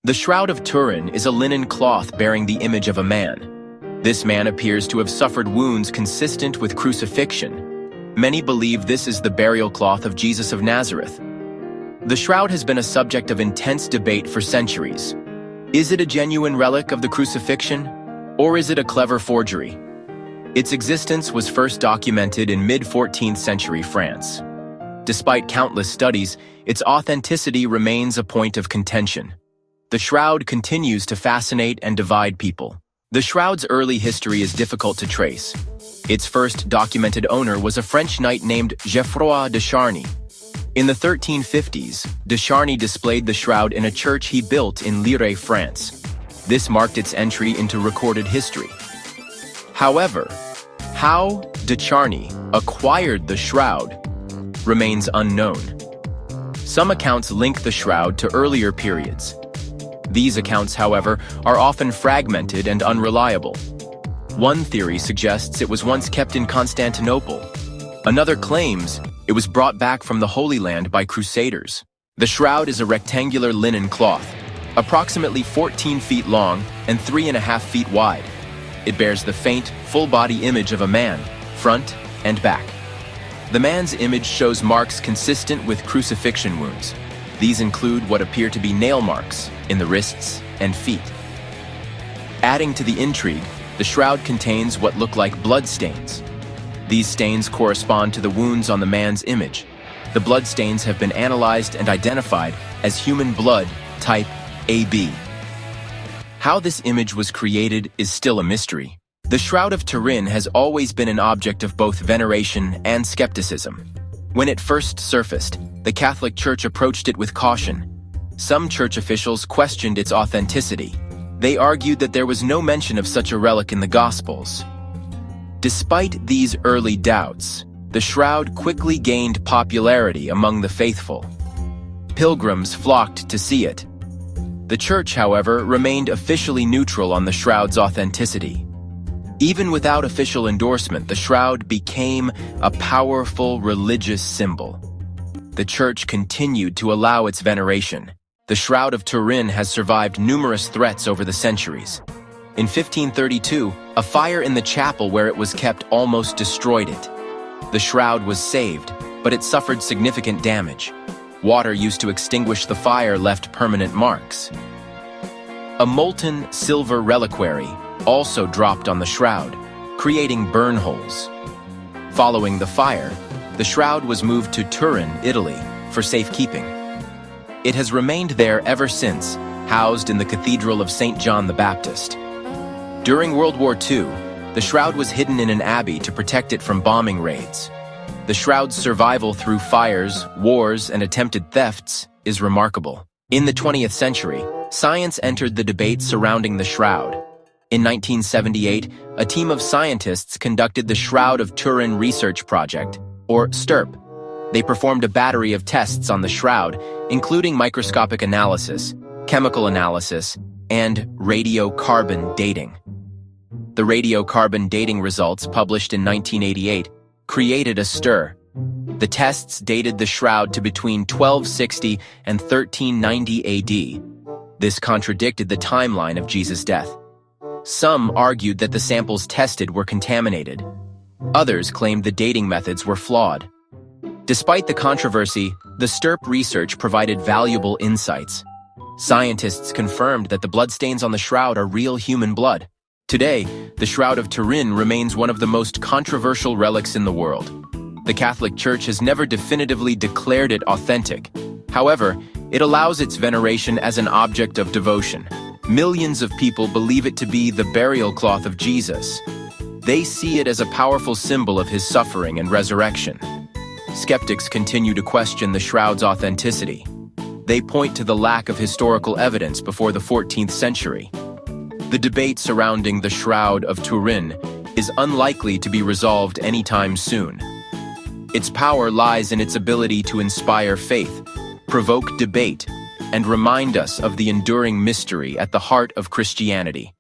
The Shroud of Turin is a linen cloth bearing the image of a man. This man appears to have suffered wounds consistent with crucifixion. Many believe this is the burial cloth of Jesus of Nazareth. The shroud has been a subject of intense debate for centuries. Is it a genuine relic of the crucifixion, or is it a clever forgery? Its existence was first documented in mid-14th century France. Despite countless studies, its authenticity remains a point of contention. The shroud continues to fascinate and divide people. The shroud's early history is difficult to trace. Its first documented owner was a French knight named Geoffroy de Charny. In the 1350s, de Charny displayed the shroud in a church he built in Lille, France. This marked its entry into recorded history. However, how de Charny acquired the shroud remains unknown. Some accounts link the shroud to earlier periods. These accounts, however, are often fragmented and unreliable. One theory suggests it was once kept in Constantinople. Another claims it was brought back from the Holy Land by Crusaders. The shroud is a rectangular linen cloth, approximately 14 feet long and 3.5 feet wide. It bears the faint, full-body image of a man, front and back. The man's image shows marks consistent with crucifixion wounds. These include what appear to be nail marks in the wrists and feet. Adding to the intrigue, the shroud contains what look like bloodstains. These stains correspond to the wounds on the man's image. The bloodstains have been analyzed and identified as human blood type AB. How this image was created is still a mystery. The Shroud of Turin has always been an object of both veneration and skepticism. When it first surfaced, the Catholic Church approached it with caution. Some church officials questioned its authenticity. They argued that there was no mention of such a relic in the Gospels. Despite these early doubts, the shroud quickly gained popularity among the faithful. Pilgrims flocked to see it. The Church, however, remained officially neutral on the shroud's authenticity. Even without official endorsement, the shroud became a powerful religious symbol. The Church continued to allow its veneration. The Shroud of Turin has survived numerous threats over the centuries. In 1532, a fire in the chapel where it was kept almost destroyed it. The shroud was saved, but it suffered significant damage. Water used to extinguish the fire left permanent marks. A molten silver reliquary also dropped on the shroud, creating burn holes. Following the fire, the shroud was moved to Turin, Italy, for safekeeping. It has remained there ever since, housed in the Cathedral of St. John the Baptist. During World War II, the shroud was hidden in an abbey to protect it from bombing raids. The shroud's survival through fires, wars, and attempted thefts is remarkable. In the 20th century, science entered the debate surrounding the shroud. In 1978, a team of scientists conducted the Shroud of Turin Research Project, or STURP. They performed a battery of tests on the shroud, including microscopic analysis, chemical analysis, and radiocarbon dating. The radiocarbon dating results, published in 1988, created a stir. The tests dated the shroud to between 1260 and 1390 AD. This contradicted the timeline of Jesus' death. Some argued that the samples tested were contaminated. Others claimed the dating methods were flawed. Despite the controversy, the STURP research provided valuable insights. Scientists confirmed that the bloodstains on the shroud are real human blood. Today, the Shroud of Turin remains one of the most controversial relics in the world. The Catholic Church has never definitively declared it authentic. However, it allows its veneration as an object of devotion. Millions of people believe it to be the burial cloth of Jesus. They see it as a powerful symbol of his suffering and resurrection. Skeptics continue to question the shroud's authenticity. They point to the lack of historical evidence before the 14th century. The debate surrounding the Shroud of Turin is unlikely to be resolved anytime soon. Its power lies in its ability to inspire faith, provoke debate, and remind us of the enduring mystery at the heart of Christianity.